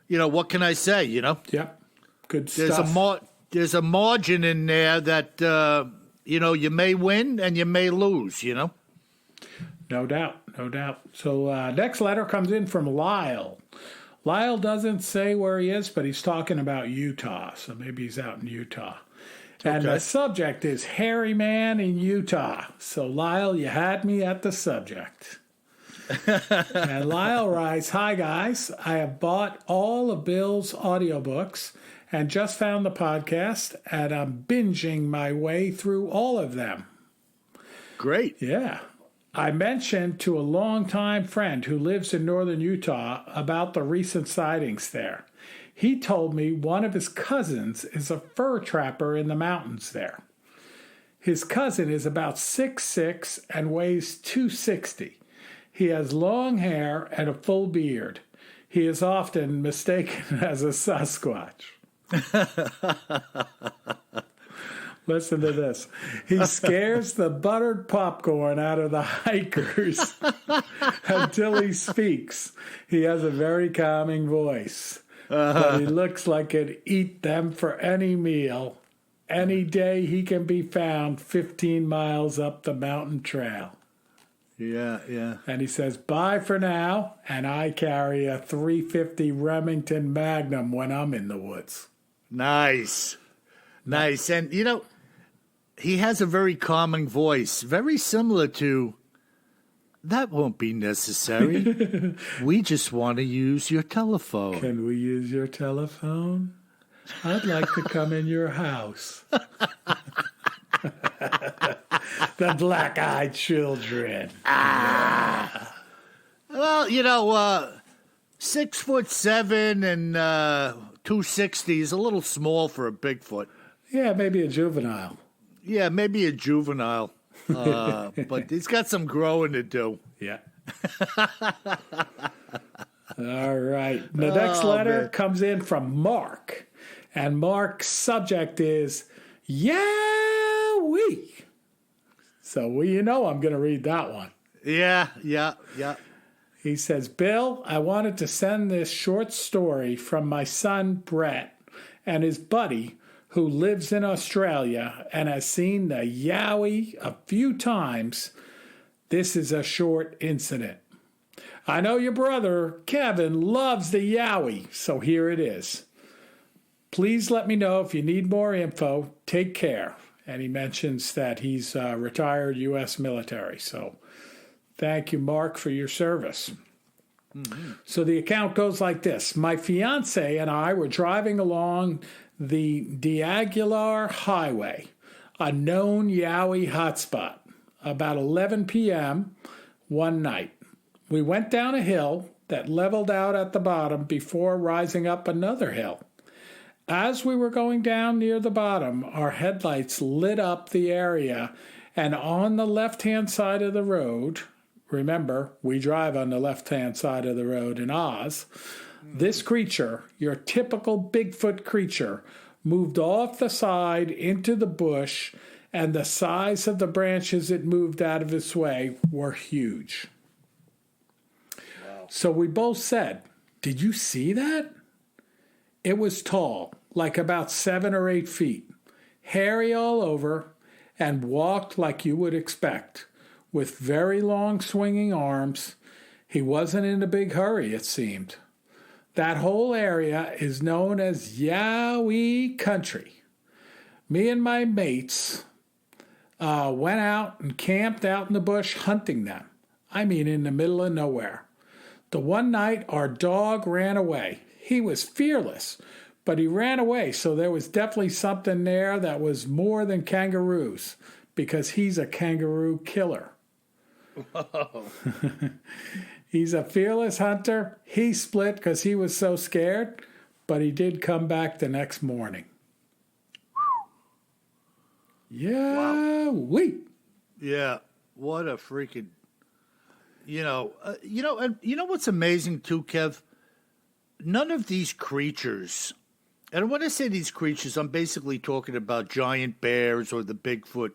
what can I say, Yep. Good stuff. There's a margin in there that, you may win and you may lose, No doubt. So next letter comes in from Lyle. Lyle doesn't say where he is, but he's talking about Utah. So maybe he's out in Utah. And the subject is Hairy Man in Utah. So Lyle, you had me at the subject. And Lyle writes, "Hi guys, I have bought all of Bill's audiobooks and just found the podcast, and I'm binging my way through all of them." Great. Yeah. I mentioned to a longtime friend who lives in northern Utah about the recent sightings there. He told me one of his cousins is a fur trapper in the mountains there. His cousin is about 6'6" and weighs 260. He has long hair and a full beard. He is often mistaken as a Sasquatch. Listen to this. He scares the buttered popcorn out of the hikers until he speaks. He has a very calming voice. But he looks like he'd eat them for any meal. Any day he can be found 15 miles up the mountain trail. Yeah. And he says, "Bye for now," and I carry a .350 Remington Magnum when I'm in the woods. Nice. And, he has a very calming voice, very similar to, "That won't be necessary. We just want to use your telephone." Can we use your telephone? I'd like to come in your house. The black-eyed children. Well, 6'7" and 260 is a little small for a Bigfoot. Yeah, maybe a juvenile. Yeah, maybe a juvenile. But he's got some growing to do. Yeah. All right. The next letter comes in from Mark. And Mark's subject is, "Yowee." So, well, you know I'm going to read that one. Yeah. He says, Bill, I wanted to send this short story from my son, Brett, and his buddy, who lives in Australia and has seen the Yowie a few times. This is a short incident. I know your brother, Kevin, loves the Yowie, so here it is. Please let me know if you need more info. Take care. And he mentions that he's retired U.S. military. So thank you, Mark, for your service. Mm-hmm. So the account goes like this. My fiance and I were driving along the Diaguilar Highway, a known Yowie hotspot, about 11 p.m. one night. We went down a hill that leveled out at the bottom before rising up another hill. As we were going down near the bottom, our headlights lit up the area, and on the left-hand side of the road, remember, we drive on the left-hand side of the road in Oz, this creature, your typical Bigfoot creature, moved off the side into the bush, and the size of the branches it moved out of its way were huge. Wow. So we both said, did you see that? It was tall, like about 7 or 8 feet, hairy all over, and walked like you would expect, with very long swinging arms. He wasn't in a big hurry, it seemed. That whole area is known as Yowie country. Me and my mates went out and camped out in the bush hunting them. I mean, in the middle of nowhere. The one night our dog ran away. He was fearless, but he ran away, so there was definitely something there that was more than kangaroos, because he's a kangaroo killer. Whoa. He's a fearless hunter. He split because he was so scared, but he did come back the next morning. Yeah, wow. Yeah, what a freaking, and you know what's amazing too, Kev? None of these creatures, and when I say these creatures, I'm basically talking about giant bears or the Bigfoot.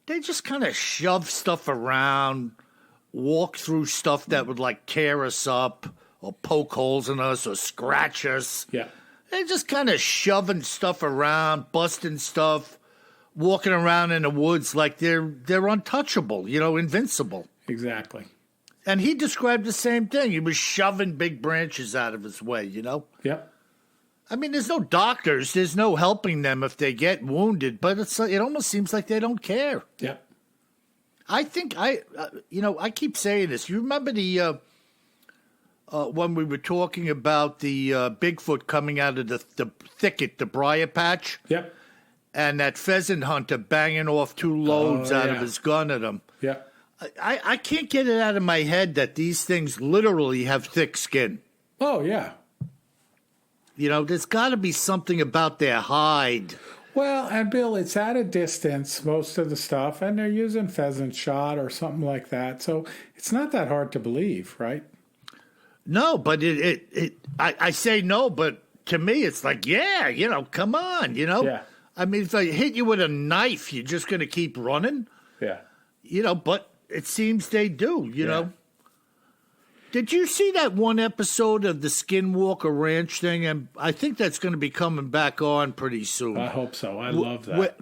They just kind of shove stuff around, walk through stuff that would like tear us up or poke holes in us or scratch us. Yeah. They're just kind of shoving stuff around, busting stuff, walking around in the woods like they're untouchable, invincible. Exactly. And he described the same thing. He was shoving big branches out of his way, Yep. I mean, there's no doctors. There's no helping them if they get wounded. But it almost seems like they don't care. Yep. I think I keep saying this. You remember the when we were talking about the Bigfoot coming out of the thicket, the briar patch? Yep. And that pheasant hunter banging off 2 loads out of his gun at him. Yep. I can't get it out of my head that these things literally have thick skin. Oh, yeah. There's got to be something about their hide. Well, and Bill, it's at a distance, most of the stuff, and they're using pheasant shot or something like that. So it's not that hard to believe, right? No, but I say no, but to me it's like, yeah, come on, Yeah. I mean, if I hit you with a knife, you're just going to keep running. Yeah. But it seems they do, know. Did you see that one episode of the Skinwalker Ranch thing? And I think that's going to be coming back on pretty soon. I hope so. I love that.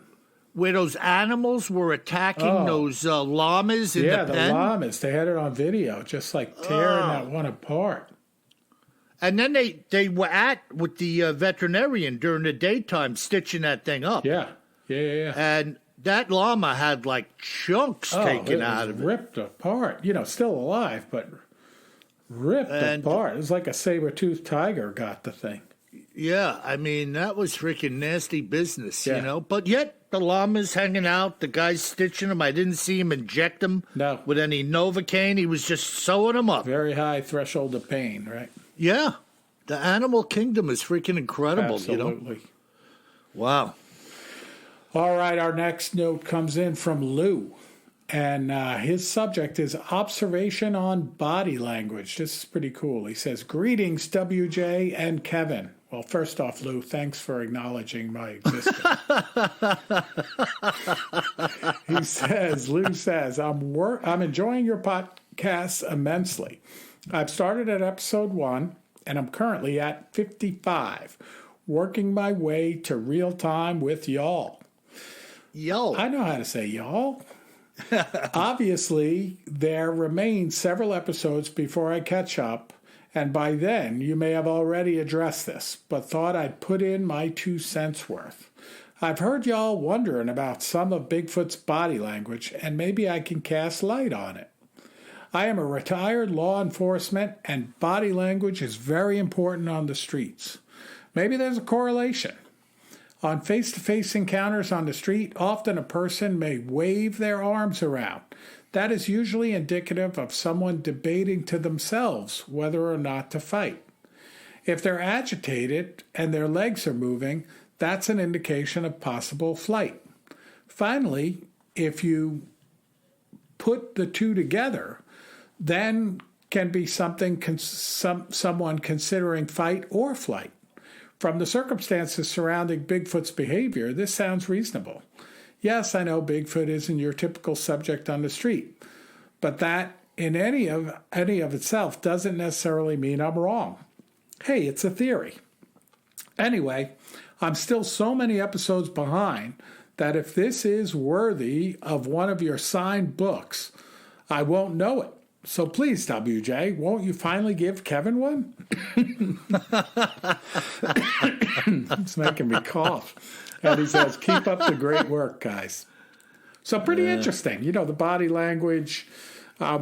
Where those animals were attacking those llamas in the pen? Yeah, the llamas. They had it on video, just like tearing that one apart. And then they were with the veterinarian during the daytime stitching that thing up. Yeah. And that llama had like chunks taken out of it. Ripped apart. Still alive, but ripped apart. It was like a saber-toothed tiger got the thing. Yeah, I mean, that was freaking nasty business, But yet, the llama's hanging out. The guy's stitching them. I didn't see him inject them with any Novocaine. He was just sewing them up. Very high threshold of pain, right? Yeah. The animal kingdom is freaking incredible, Absolutely. Wow. All right, our next note comes in from Lou. And his subject is observation on body language. This is pretty cool. He says, greetings, WJ and Kevin. Well, first off, Lou, thanks for acknowledging my existence. Lou says, I'm enjoying your podcast immensely. I've started at episode 1, and I'm currently at 55, working my way to real time with y'all. Yo. I know how to say y'all. Obviously, there remain several episodes before I catch up, and by then you may have already addressed this, but thought I'd put in my 2 cents worth. I've heard y'all wondering about some of Bigfoot's body language, and maybe I can cast light on it. I am a retired law enforcement, and body language is very important on the streets. Maybe there's a correlation. On face-to-face encounters on the street, often a person may wave their arms around. That is usually indicative of someone debating to themselves whether or not to fight. If they're agitated and their legs are moving, that's an indication of possible flight. Finally, if you put the two together, then can be someone considering fight or flight. From the circumstances surrounding Bigfoot's behavior, this sounds reasonable. Yes, I know Bigfoot isn't your typical subject on the street, but that in any of itself doesn't necessarily mean I'm wrong. Hey, it's a theory. Anyway, I'm still so many episodes behind that if this is worthy of one of your signed books, I won't know it. So please, WJ, won't you finally give Kevin one? It's making me cough. And he says, keep up the great work, guys. So pretty interesting. You know, the body language,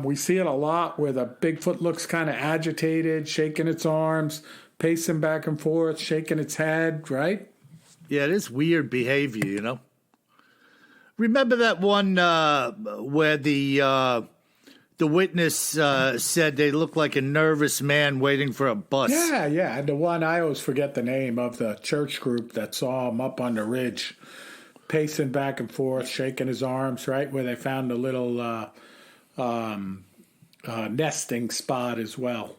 we see it a lot where the Bigfoot looks kind of agitated, shaking its arms, pacing back and forth, shaking its head, right? Yeah, it is weird behavior, you know. Remember that one where the witness said they looked like a nervous man waiting for a bus. Yeah. And the one, I always forget the name of the church group that saw him up on the ridge, pacing back and forth, shaking his arms, right, where they found a little nesting spot as well.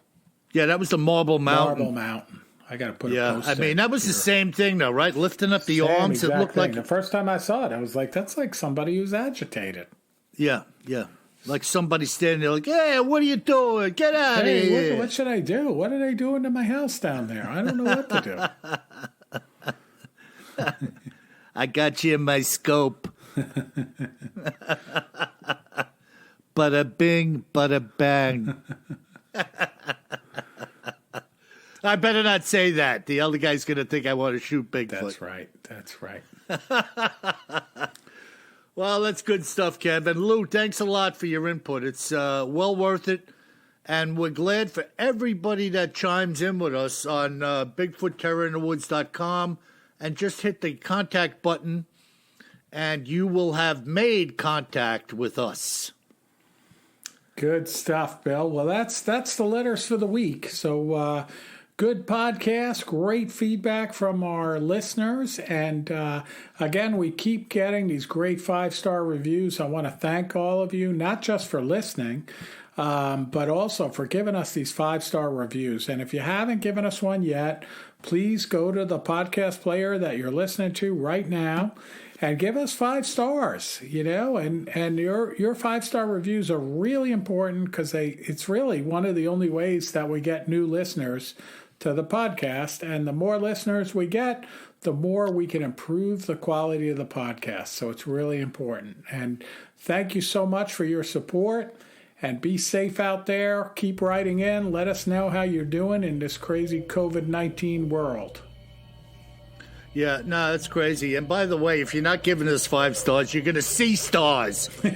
Yeah, that was the Marble Mountain. Marble Mountain. I got to put a post I mean, that was the same thing, though, right? Lifting up the arms, it looked like... The first time I saw it, I was like, that's like somebody who's agitated. Yeah. Like somebody standing there like, hey, what are you doing? Get out of here. What should I do? What are they doing to my house down there? I don't know what to do. I got you in my scope. Bada bing, bada bang. I better not say that. The other guy's going to think I want to shoot Bigfoot. That's right. Well, that's good stuff, Kevin. Lou, thanks a lot for your input. It's well worth it. And we're glad for everybody that chimes in with us on BigfootTerrorInTheWoods.com. And just hit the contact button, and you will have made contact with us. Good stuff, Bill. Well, that's the letters for the week. So good podcast, great feedback from our listeners. And again, we keep getting these great 5-star reviews. I want to thank all of you, not just for listening, but also for giving us these 5-star reviews. And if you haven't given us one yet, please go to the podcast player that you're listening to right now and give us 5 stars, you know, and your 5-star reviews are really important because it's really one of the only ways that we get new listeners to the podcast. And the more listeners we get, the more we can improve the quality of the podcast. So it's really important. And thank you so much for your support. And be safe out there. Keep writing in. Let us know how you're doing in this crazy COVID-19 world. Yeah, no, that's crazy. And by the way, if you're not giving us 5 stars, you're going to see stars. We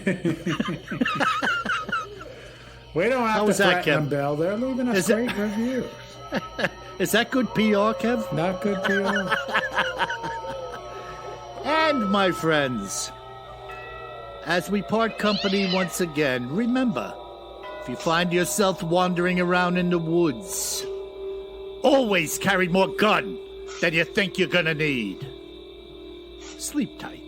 don't have to threaten them, Bill. They're leaving us great reviews. Is that good PR, Kev? Not good PR. And, my friends, as we part company once again, remember, if you find yourself wandering around in the woods, always carry more gun than you think you're gonna need. Sleep tight.